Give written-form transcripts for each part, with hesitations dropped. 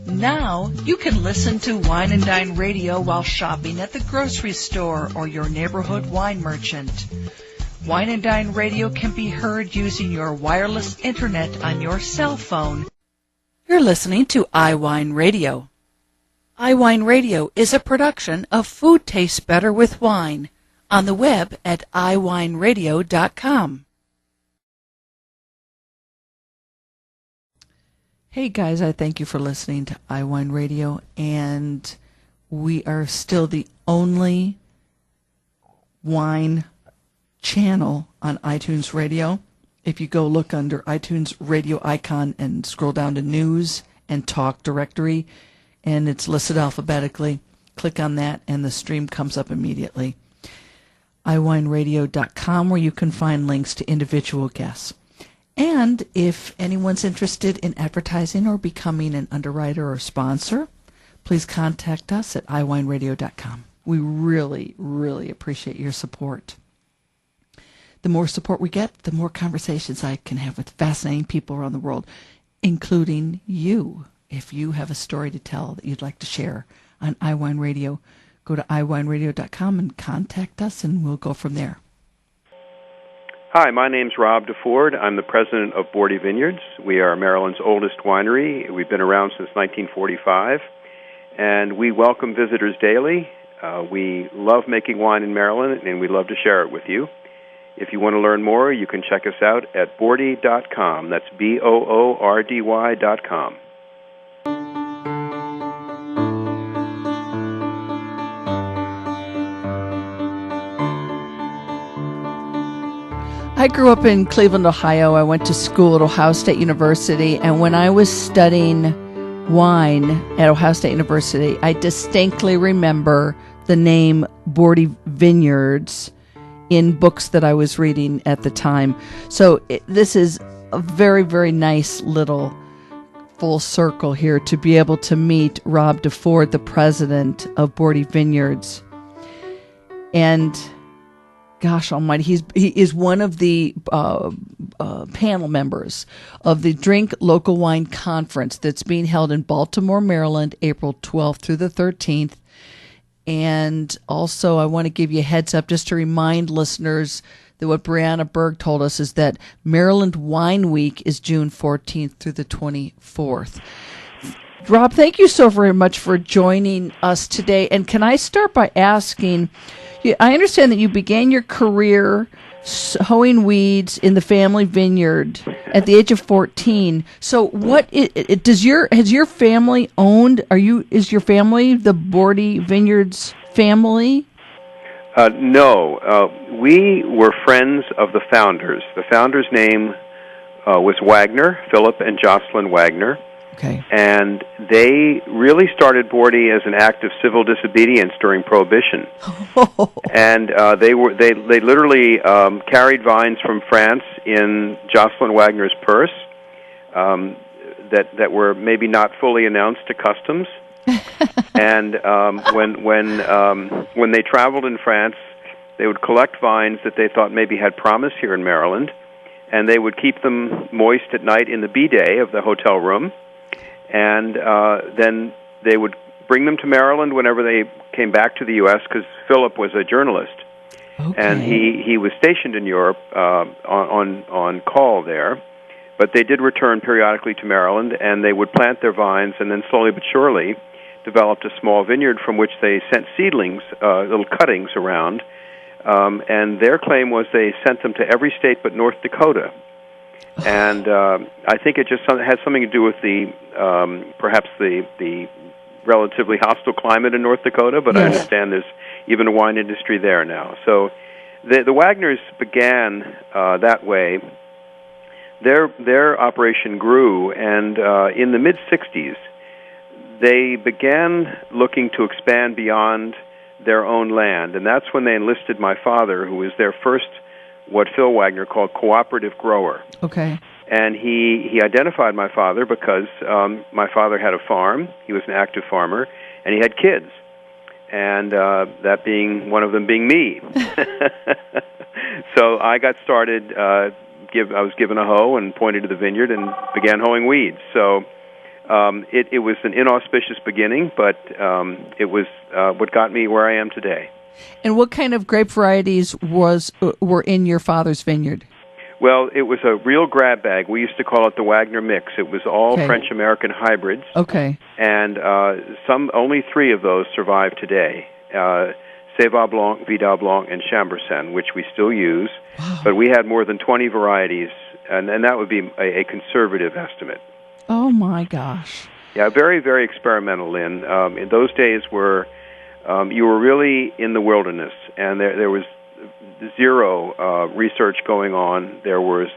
Now you can listen to Wine and Dine Radio while shopping at the grocery store or your neighborhood wine merchant. Wine and Dine Radio can be heard using your wireless internet on your cell phone. You're listening to iWineRadio. iWineRadio is a production of Food Tastes Better with Wine on the web at iWineRadio.com. Hey guys, I thank you for listening to iWineRadio, and we are still the only wine channel on iTunes Radio. If you go look under iTunes radio icon and scroll down to News and Talk Directory, and it's listed alphabetically, click on that and the stream comes up immediately. iWineRadio.com, where you can find links to individual guests. And if anyone's interested in advertising or becoming an underwriter or sponsor, please contact us at iWineRadio.com. We really, really appreciate your support. The more support we get, the more conversations I can have with fascinating people around the world, including you. If you have a story to tell that you'd like to share on iWine Radio, go to iWineRadio.com and contact us, and we'll go from there. Hi, my name's Rob Deford. I'm the president of Boordy Vineyards. We are Maryland's oldest winery. We've been around since 1945, and we welcome visitors daily. We love making wine in Maryland, and we love to share it with you. If you want to learn more, you can check us out at boordy.com. That's BOORDY.com. I grew up in Cleveland, Ohio. I went to school at Ohio State University, and when I was studying wine at Ohio State University, I distinctly remember the name Boordy Vineyards in books that I was reading at the time. So this is a very, very nice little full circle here to be able to meet Rob Deford, the president of Boordy Vineyards. And gosh almighty, he is one of the panel members of the Drink Local Wine Conference that's being held in Baltimore, Maryland, April 12th through the 13th. And also, I want to give you a heads up just to remind listeners that what Brianna Berg told us is that Maryland Wine Week is June 14th through the 24th. Rob, thank you so very much for joining us today. And can I start by asking, I understand that you began your career hoeing weeds in the family vineyard at the age of 14. So what has your family owned? Is your family the Boordy Vineyards family? No. We were friends of the founders. The founders' name was Wagner, Philip and Jocelyn Wagner. Okay. And they really started Boordy as an act of civil disobedience during Prohibition. And they literally carried vines from France in Jocelyn Wagner's purse that were maybe not fully announced to customs. And when they traveled in France, they would collect vines that they thought maybe had promise here in Maryland, and they would keep them moist at night in the bidet of the hotel room. And then they would bring them to Maryland whenever they came back to the U.S. because Philip was a journalist, and he was stationed in Europe on call there. But they did return periodically to Maryland, and they would plant their vines, and then slowly but surely developed a small vineyard from which they sent seedlings, little cuttings around. And their claim was they sent them to every state but North Dakota. And I think it just has something to do with perhaps the relatively hostile climate in North Dakota, but I understand there's even a wine industry there now. So the Wagners began that way. Their operation grew, and in the mid-'60s, they began looking to expand beyond their own land, and that's when they enlisted my father, who was their first what Phil Wagner called cooperative grower. Okay. And he identified my father because my father had a farm. He was an active farmer, and he had kids, and that being one of them being me. So I got started. I was given a hoe and pointed to the vineyard and began hoeing weeds. So It was an inauspicious beginning, but it was what got me where I am today. And what kind of grape varieties were in your father's vineyard? Well, it was a real grab bag. We used to call it the Wagner mix. It was all French-American hybrids. Okay. And only 3 of those survive today. Seyval Blanc, Vidal Blanc, and Chambourcin, which we still use. Wow. But we had more than 20 varieties, and that would be a conservative estimate. Oh, my gosh. Yeah, very, very experimental, Lynn. In those days you were really in the wilderness, and there was zero research going on. There was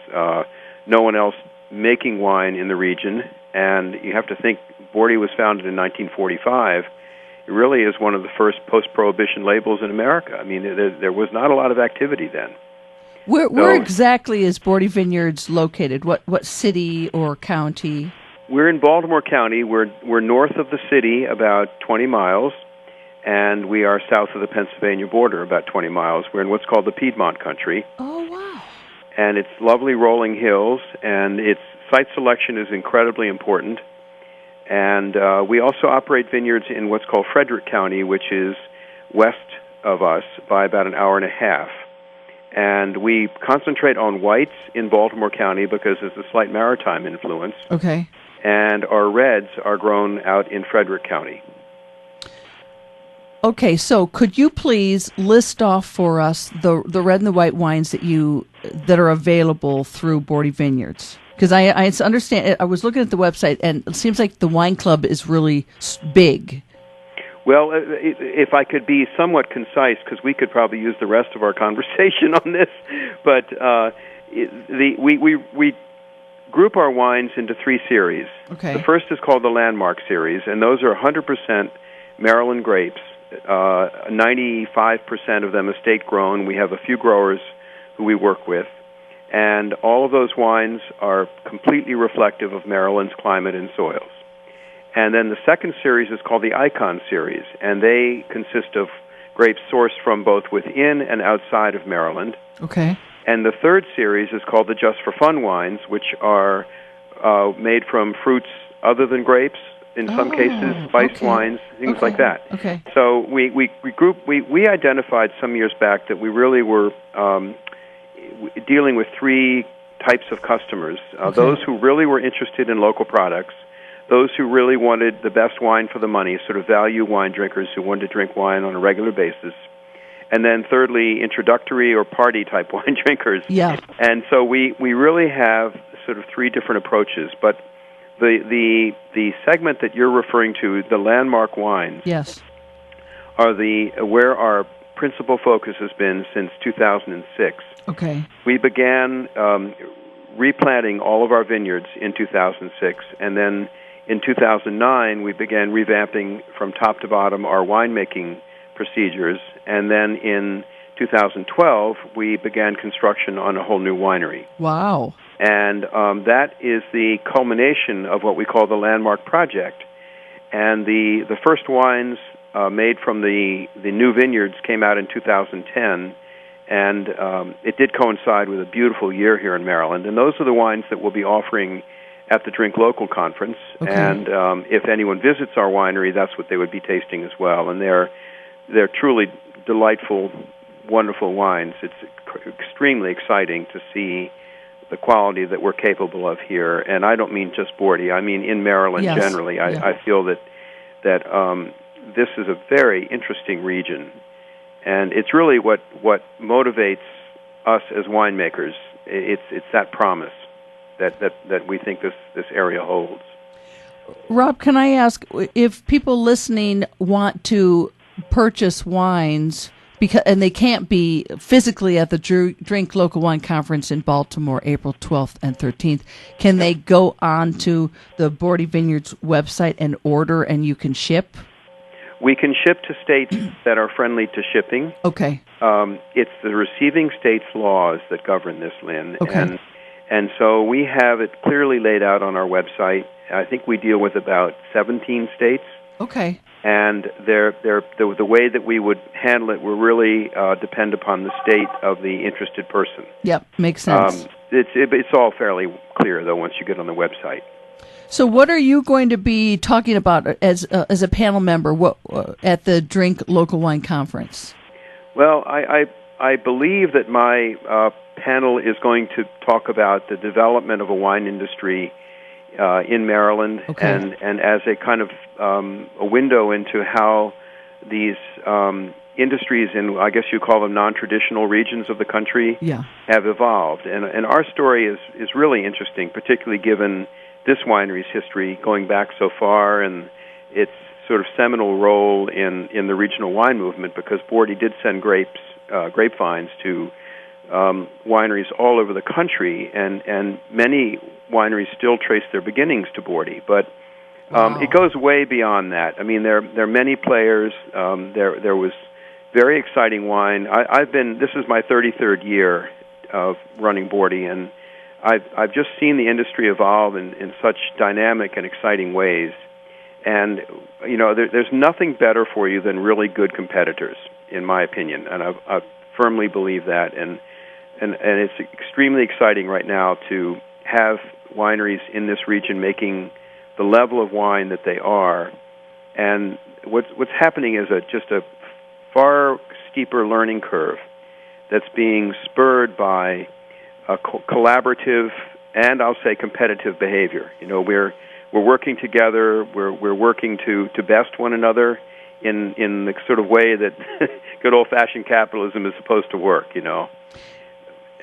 no one else making wine in the region, and you have to think Boordy was founded in 1945. It really is one of the first post-prohibition labels in America. I mean, there was not a lot of activity then. Where exactly is Boordy Vineyards located? What city or county? We're in Baltimore County. We're north of the city, about 20 miles. And we are south of the Pennsylvania border, about 20 miles. We're in what's called the Piedmont country. Oh, wow. And it's lovely rolling hills, and its site selection is incredibly important. And we also operate vineyards in what's called Frederick County, which is west of us by about an hour and a half. And we concentrate on whites in Baltimore County because there's a slight maritime influence. Okay. And our reds are grown out in Frederick County. Okay, so could you please list off for us the red and the white wines that are available through Boordy Vineyards? Because I understand, I was looking at the website, and it seems like the wine club is really big. Well, if I could be somewhat concise, because we could probably use the rest of our conversation on this, but we group our wines into 3 series. Okay. The first is called the Landmark series, and those are 100% Maryland grapes. 95% of them estate grown. We have a few growers who we work with, and all of those wines are completely reflective of Maryland's climate and soils. And then the second series is called the Icon series, and they consist of grapes sourced from both within and outside of Maryland. Okay. And the third series is called the Just for Fun wines, which are made from fruits other than grapes. In some cases, spiced wines, things like that. Okay. So we identified some years back that we really were dealing with 3 types of customers. Those who really were interested in local products, those who really wanted the best wine for the money, sort of value wine drinkers who wanted to drink wine on a regular basis, and then thirdly, introductory or party-type wine drinkers. Yeah. And so we really have sort of 3 different approaches, but the segment that you're referring to, the Landmark wines, yes, are where our principal focus has been since 2006. Okay. We began replanting all of our vineyards in 2006, and then in 2009 we began revamping from top to bottom our winemaking procedures, and then in 2012 we began construction on a whole new winery. Wow. And that is the culmination of what we call the Landmark Project. And the first wines made from the new vineyards came out in 2010, and it did coincide with a beautiful year here in Maryland. And those are the wines that we'll be offering at the Drink Local conference. Okay. And if anyone visits our winery, that's what they would be tasting as well. And they're truly delightful, wonderful wines. It's extremely exciting to see the quality that we're capable of here. And I don't mean just Boordy. I mean in Maryland generally. I feel that this is a very interesting region. And it's really what motivates us as winemakers. It's that promise that we think this area holds. Rob, can I ask, if people listening want to purchase wines, and they can't be physically at the Drink Local Wine Conference in Baltimore, April 12th and 13th, can they go on to the Boordy Vineyards website and order, and you can ship? We can ship to states that are friendly to shipping. Okay. It's the receiving states' laws that govern this, Lynn. Okay. And so we have it clearly laid out on our website. I think we deal with about 17 states. Okay. And the way that we would handle it will really depend upon the state of the interested person. Yep, makes sense. It's all fairly clear, though, once you get on the website. So what are you going to be talking about as a panel member at the Drink Local Wine Conference? Well, I believe that my panel is going to talk about the development of a wine industry in Maryland, okay. and as a kind of a window into how these industries in, I guess you call them non-traditional regions of the country, have evolved. And our story is really interesting, particularly given this winery's history going back so far and its sort of seminal role in the regional wine movement, because Boordy did send grapevines to wineries all over the country, and many wineries still trace their beginnings to Boordy. But it goes way beyond that. I mean, there are many players. There was very exciting wine. This is my 33rd year of running Boordy, and I've just seen the industry evolve in such dynamic and exciting ways. And, you know, there's nothing better for you than really good competitors, in my opinion. And I firmly believe that. And it's extremely exciting right now to have wineries in this region making the level of wine that they are. And what's happening is just a far steeper learning curve that's being spurred by a collaborative and, I'll say, competitive behavior. You know, we're working together. We're working to best one another in the sort of way that good old-fashioned capitalism is supposed to work. You know,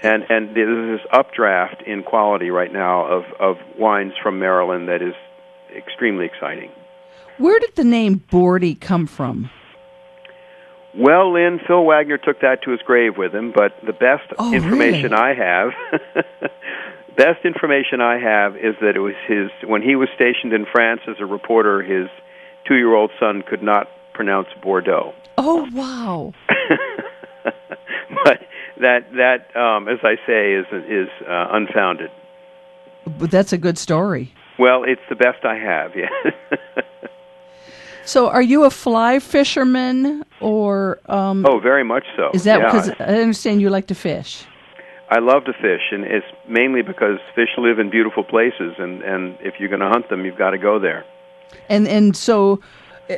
and there's this updraft in quality right now of wines from Maryland that is extremely exciting. Where did the name Boordy come from? Well, Lynn, Phil Wagner took that to his grave with him, but the best information I have, is that it was when he was stationed in France as a reporter, his 2-year-old son could not pronounce Bordeaux. Oh, wow. But that as I say, is unfounded. But that's a good story. Well, it's the best I have, yeah. So are you a fly fisherman, or... oh, very much so. Is that because I understand you like to fish? I love to fish, and it's mainly because fish live in beautiful places, and if you're going to hunt them, you've got to go there. And so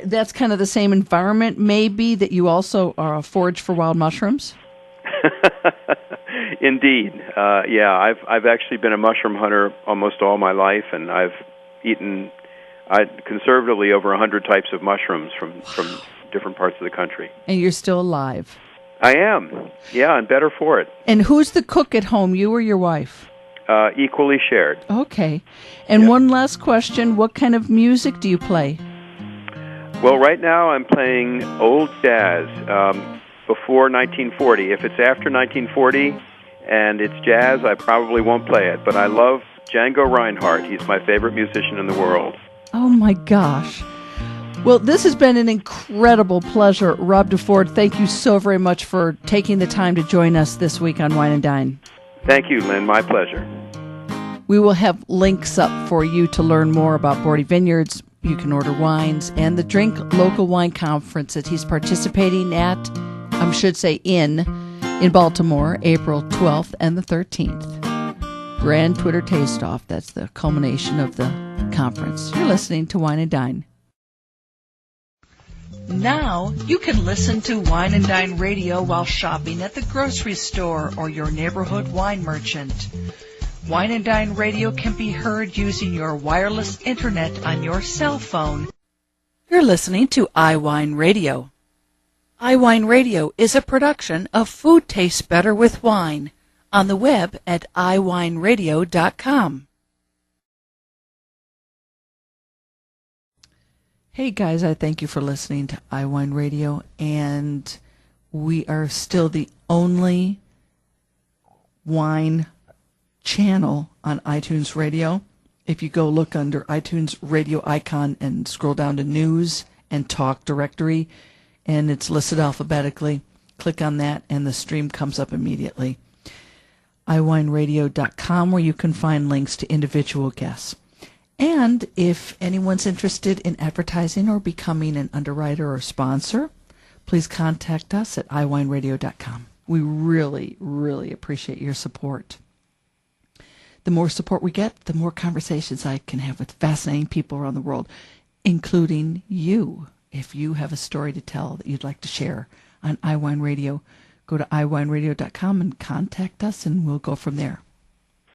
that's kind of the same environment, maybe, that you also forage for wild mushrooms? Indeed. Yeah, I've actually been a mushroom hunter almost all my life, and I've eaten... conservatively over 100 types of mushrooms from different parts of the country. And you're still alive? I am, yeah, and better for it. And who's the cook at home, you or your wife? Equally shared. Okay. And one last question, what kind of music do you play? Well, right now I'm playing old jazz before 1940. If it's after 1940 and it's jazz, I probably won't play it. But I love Django Reinhardt. He's my favorite musician in the world. Oh, my gosh. Well, this has been an incredible pleasure. Rob Deford, thank you so very much for taking the time to join us this week on Wine and Dine. Thank you, Lynn. My pleasure. We will have links up for you to learn more about Boordy Vineyards. You can order wines and the Drink Local Wine Conference that he's participating at, in Baltimore, April 12th and the 13th. Grand Twitter Taste-Off. That's the culmination of the conference. You're listening to Wine and Dine. Now you can listen to Wine and Dine Radio while shopping at the grocery store or your neighborhood wine merchant. Wine and Dine Radio can be heard using your wireless internet on your cell phone. You're listening to iWineRadio. iWineRadio is a production of Food Tastes Better with Wine, on the web at iWineRadio.com. Hey guys, I thank you for listening to iWine Radio, and we are still the only wine channel on iTunes Radio. If you go look under iTunes Radio icon and scroll down to News and Talk Directory, and it's listed alphabetically, click on that and the stream comes up immediately. iWineRadio.com, where you can find links to individual guests. And if anyone's interested in advertising or becoming an underwriter or sponsor, please contact us at iWineRadio.com. We really, really appreciate your support. the more support we get, the more conversations I can have with fascinating people around the world, including you. If you have a story to tell that you'd like to share on iWine Radio, go to iWineRadio.com and contact us, and we'll go from there.